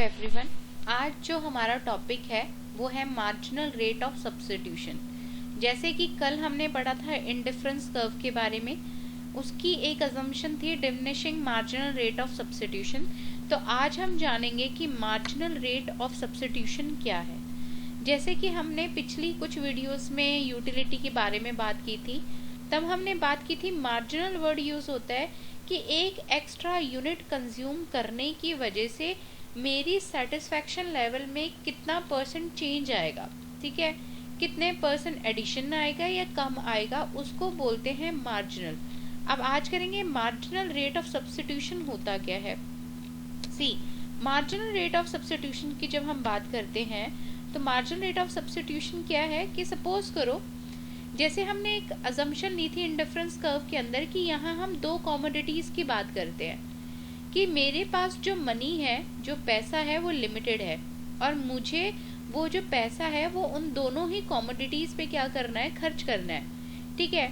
Everyone, आज जो हमारा टॉपिक है वो है मार्जिनल रेट ऑफ सब्स्टिट्यूशन। जैसे कि कल हमने पढ़ा था इंडिफरेंस कर्व के बारे में, उसकी एक अजम्पशन थी diminishing marginal rate of substitution. तो आज हम जानेंगे कि मार्जिनल रेट ऑफ सब्स्टिट्यूशन क्या है। जैसे कि हमने पिछली कुछ वीडियोस में यूटिलिटी के बारे में बात की थी, तब हमने बात की थी मार्जिनल वर्ड यूज़ होता है कि एक एक्स्ट्रा यूनिट कंज्यूम करने की वजह से मेरी सेटिस्फैक्शन लेवल में कितना परसेंट चेंज आएगा, ठीक है, कितने परसेंट एडिशन आएगा या कम आएगा, उसको बोलते हैं मार्जिनल। अब आज करेंगे मार्जिनल रेट ऑफ सब्स्टिट्यूशन होता क्या है। सी, मार्जिनल रेट ऑफ सब्स्टिट्यूशन की जब हम बात करते हैं तो मार्जिनल रेट ऑफ सब्स्टिट्यूशन क्या है कि सपोज करो जैसे हमने एक अजम्पशन ली थी इंडिफरेंस कर्व के अंदर कि यहाँ हम दो कमोडिटीज़ की बात करते हैं कि मेरे पास जो मनी है, जो पैसा है वो लिमिटेड है और मुझे वो जो पैसा है वो उन दोनों ही कमोडिटीज़ पे क्या करना है, खर्च करना है, ठीक है।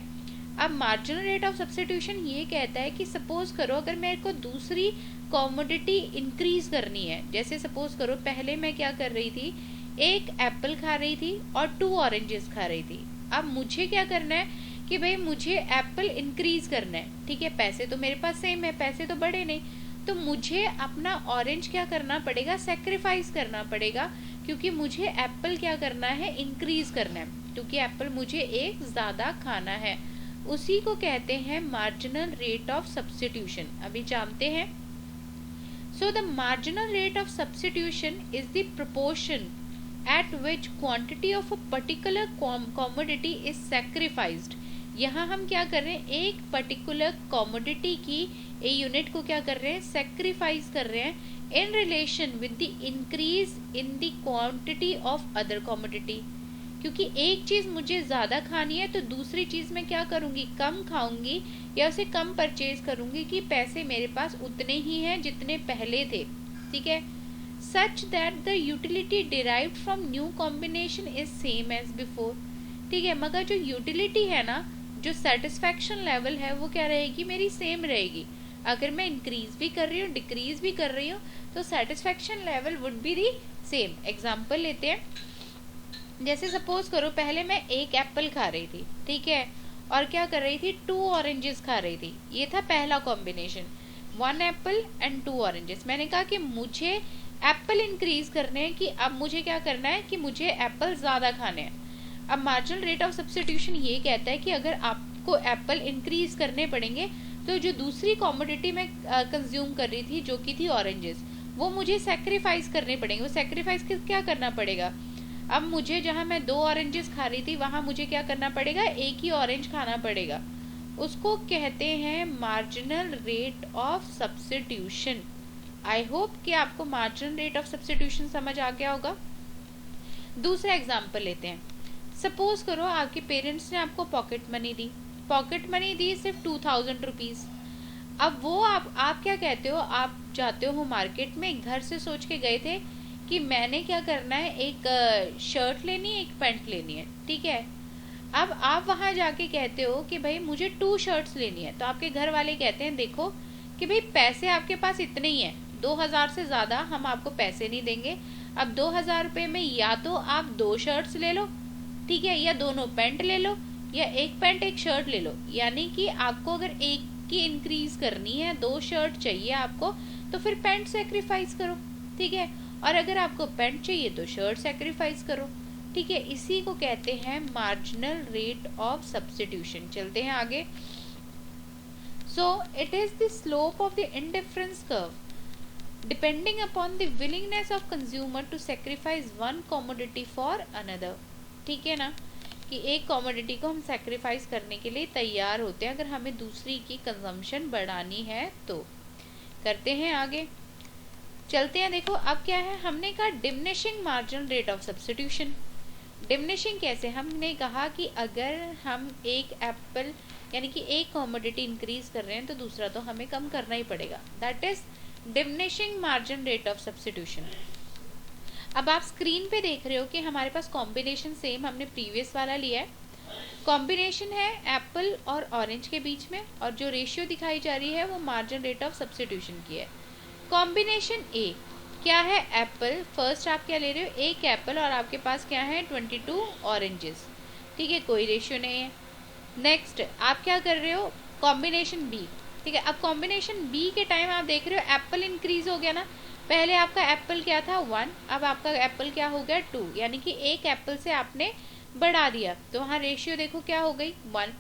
अब मार्जिनल रेट ऑफ सब्स्टिट्यूशन ये कहता है कि सपोज करो अगर मेरे को दूसरी कमोडिटी इंक्रीज करनी है, जैसे सपोज करो पहले मैं क्या कर रही थी, एक एप्पल खा रही थी और 2 ऑरेंजेस खा रही थी। अब मुझे क्या करना है कि भाई मुझे एप्पल इंक्रीज करना है, ठीक है, पैसे तो मेरे पास सेम है, पैसे तो बढ़े नहीं, तो मुझे अपना ऑरेंज क्या करना पड़ेगा, सेक्रीफाइस करना पड़ेगा, क्योंकि मुझे एप्पल क्या करना है, इंक्रीज करना है, क्योंकि एप्पल मुझे एक ज़्यादा खाना है। उसी को कहते हैं मार्जिनल रेट ऑफ सब्स्टिट्यूशन। अभी जानते हैं। So the marginal rate of substitution is the proportion at which quantity of a particular commodity is sacrificed। यहाँ हम क्या कर रहे हैं, एक पर्टिकुलर कॉमोडिटी की ए यूनिट को क्या कर रहे हैं, सेक्रीफाइस कर रहे हैं in relation with the increase in the quantity of other commodity. क्योंकि एक चीज़ मुझे ज़्यादा खानी है तो दूसरी चीज़ मैं क्या करूँगी, कम खाऊंगी या उसे कम परचेज करूँगी कि पैसे मेरे पास उतने ही हैं जितने पहले थे, ठीक है। such that the utility derived from new combination is same as before, ठीक है, मगर जो यूटिलिटी है ना, जो सेटिस्फैक्शन लेवल है वो क्या रहेगी, मेरी सेम रहेगी। अगर मैं इंक्रीज भी कर रही हूँ, डिक्रीज भी कर रही हूँ, तो satisfaction level would be the same. Example लेते हैं, जैसे सपोज करो पहले मैं एक एप्पल खा रही थी, ठीक है, और क्या कर रही थी, 2 ऑरेंजेस खा रही थी। ये था पहला कॉम्बिनेशन, 1 एप्पल एंड 2 ऑरेंजेस। मैंने कहा कि मुझे एप्पल इंक्रीज करने हैं, कि अब मुझे क्या करना है कि मुझे एप्पल ज़्यादा खाने हैं। अब मार्जिनल रेट ऑफ सब्स्टिट्यूशन ये कहता है कि अगर आपको एप्पल इंक्रीज करने पड़ेंगे तो जो दूसरी कॉमोडिटी में कंज्यूम कर रही थी, जो कि थी ऑरेंजेस, वो मुझे सेक्रीफाइस करने पड़ेंगे। वो सेक्रीफाइस क्या करना पड़ेगा, अब मुझे जहाँ मैं 2 ऑरेंजेस खा रही थी वहाँ मुझे क्या करना पड़ेगा, एक ही ऑरेंज खाना पड़ेगा। उसको कहते हैं marginal rate of substitution. I hope कि आपको मार्जिनल रेट ऑफ सब्स्टिट्यूशन समझ आ गया होगा। दूसरा एग्जांपल लेते हैं। सपोज करो आपके पेरेंट्स ने आपको पॉकेट मनी दी सिर्फ 2000 रुपीज़। अब वो आप क्या कहते हो, आप जाते हो मार्केट में, घर से सोच के गए थे कि मैंने क्या करना है, एक शर्ट लेनी है, एक पैंट लेनी है, ठीक है। अब आप वहाँ जाके कहते हो कि भाई मुझे 2 शर्ट्स लेनी है, तो आपके घर वाले कहते हैं देखो कि भाई पैसे आपके पास इतने ही हैं, 2000 से ज़्यादा हम आपको पैसे नहीं देंगे। अब 2000 रुपये में या तो आप 2 शर्ट्स ले लो, ठीक है, या दोनों पैंट ले लो, या एक पैंट एक शर्ट ले लो। यानी कि आपको अगर एक की इंक्रीज करनी है, 2 शर्ट चाहिए आपको, तो फिर पैंट सेक्रीफाइस करो, ठीक है, और अगर आपको पैंट चाहिए तो शर्ट सेक्रीफाइस करो, ठीक है। इसी को कहते हैं मार्जिनल रेट ऑफ सब्स्टिट्यूशन। चलते हैं आगे। So it is the slope of the indifference curve depending upon the willingness of consumer to sacrifice one commodity for another, ठीक है ना, कि एक कॉमोडिटी को हम सेक्रीफाइस करने के लिए तैयार होते हैं अगर हमें दूसरी की कंजम्पशन बढ़ानी है तो। करते हैं आगे, चलते हैं। देखो अब क्या है, हमने कहा diminishing marginal rate of substitution. Diminishing कैसे, हमने कहा कि अगर हम एक एप्पल यानी कि एक कॉमोडिटी इंक्रीज कर रहे हैं तो दूसरा तो हमें कम करना ही पड़ेगा, that is diminishing margin rate of substitution. अब आप स्क्रीन पे देख रहे हो कि हमारे पास कॉम्बिनेशन सेम हमने प्रीवियस वाला लिया है। कॉम्बिनेशन है एप्पल और ऑरेंज के बीच में, और जो रेशियो दिखाई जा रही है वो मार्जिन रेट ऑफ सब्स्टिट्यूशन की है। कॉम्बिनेशन ए, क्या है एप्पल, फर्स्ट आप क्या ले रहे हो, एक एप्पल और आपके पास क्या है 22 ऑरेंजेस, ठीक है, कोई रेशियो नहीं है। नेक्स्ट आप क्या कर रहे हो, कॉम्बिनेशन बी, ठीक है। अब कॉम्बिनेशन बी के टाइम आप देख रहे हो एप्पल इंक्रीज हो गया ना, पहले आपका एप्पल क्या था 1, अब आपका एप्पल क्या हो गया 2, यानी कि एक एप्पल से आपने बढ़ा दिया, तो वहाँ रेशियो देखो क्या हो गई 1।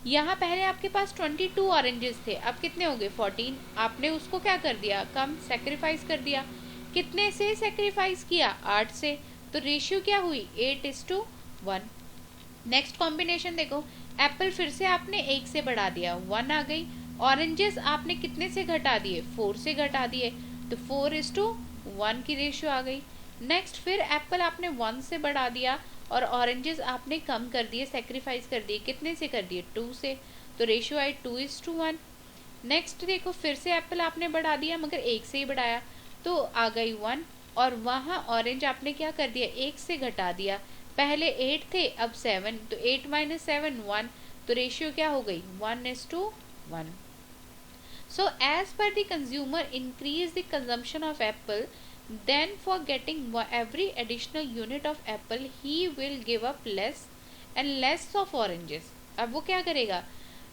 यहाँ पहले आपके पास 22 ऑरेंजेस थे, अब कितने हो गए 14, आपने उसको क्या कर दिया, कम सेक्रीफाइस कर दिया। कितने से सेक्रीफाइस किया, 8 से, तो रेशियो क्या हुई 8:1। नेक्स्ट कॉम्बिनेशन देखो, एप्पल फिर से आपने 1 से बढ़ा दिया, 1 आ गई। ऑरेंजेस आपने कितने से घटा दिए, 4 से घटा दिए, तो 4:1 की रेशियो आ गई। नेक्स्ट फिर एप्पल आपने 1 से बढ़ा दिया और ऑरेंजेस आपने कम कर दिए, सेक्रीफाइस कर दिए, कितने से कर दिए 2 से, तो रेशियो आई 2:1। नेक्स्ट देखो फिर से एप्पल आपने बढ़ा दिया मगर 1 से ही बढ़ाया, तो आ गई 1, और वहाँ ऑरेंज आपने क्या कर दिया 1 से घटा दिया, पहले 8 थे अब 7, तो 8 - 7 1, तो रेशियो क्या हो गई 1:1। So as per the consumer increase the consumption of apple, then for getting every additional unit of apple he will give up less and less of oranges। अब वो क्या करेगा,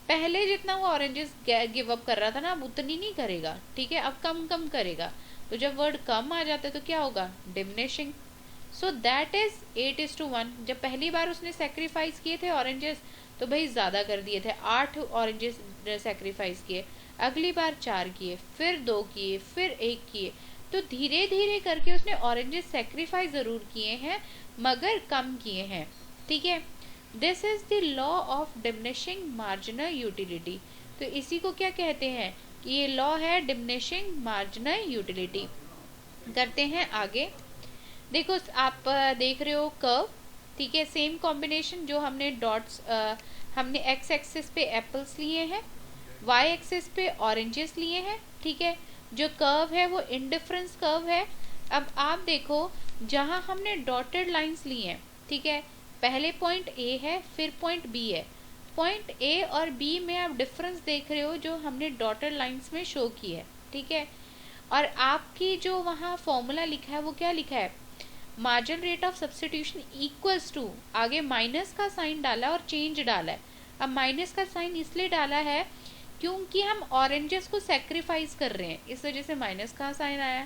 पहले जितना वो ऑरेंजेस गिव अप कर रहा था ना अब उतनी नहीं करेगा, ठीक है, अब कम कम करेगा। तो जब वर्ड कम आ जाता है तो क्या होगा, डिमिनिशिंग। So that is 8:1। जब पहली बार उसने सेक्रीफाइस किए थे ऑरेंजेस तो भाई ज़्यादा कर दिए थे, 8 ऑरेंजेस सेक्रीफाइस किए, अगली बार 4 किए, फिर 2 किए, फिर 1 किए, तो धीरे धीरे करके उसने ऑरेंजेस सेक्रीफाइस ज़रूर किए हैं मगर कम किए हैं, ठीक है। This is the law of diminishing marginal utility. तो इसी को क्या कहते हैं कि ये लॉ है डिमिनिशिंग मार्जिनल यूटिलिटी। करते हैं आगे, देखो आप देख रहे हो कर्व, ठीक है, सेम कॉम्बिनेशन जो हमने डॉट्स हमने एक्स एक्सिस पे एप्पल्स लिए हैं, वाई एक्सिस पे ऑरेंजेस लिए हैं, ठीक है। जो कर्व है वो इंडिफरेंस कर्व है। अब आप देखो जहाँ हमने डॉटेड लाइंस ली हैं, ठीक है, पहले पॉइंट ए है फिर पॉइंट बी है, पॉइंट ए और बी में आप डिफरेंस देख रहे हो जो हमने डॉटेड लाइंस में शो की है, ठीक है। और आपकी जो वहाँ फॉर्मूला लिखा है वो क्या लिखा है, marginal rate of substitution equals to, आगे माइनस का साइन डाला और चेंज डाला है। अब माइनस का साइन इसलिए डाला है क्योंकि हम ऑरेंजेस को सेक्रीफाइस कर रहे हैं, इस वजह से माइनस का साइन आया,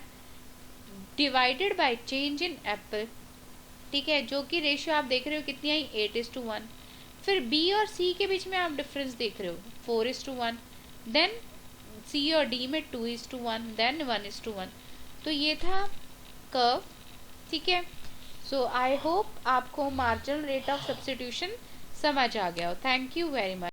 divided by change in Apple, ठीक है, जो कि रेशियो आप देख रहे हो कितनी आई 8:1। फिर बी और सी के बीच में आप डिफरेंस देख रहे हो 4:1, देन सी और डी में 2:1, देन 1:1। तो ये था कर्व, ठीक है। सो आई होप आपको मार्जिनल रेट ऑफ सब्स्टिट्यूशन समझ आ गया हो। Thank you very much.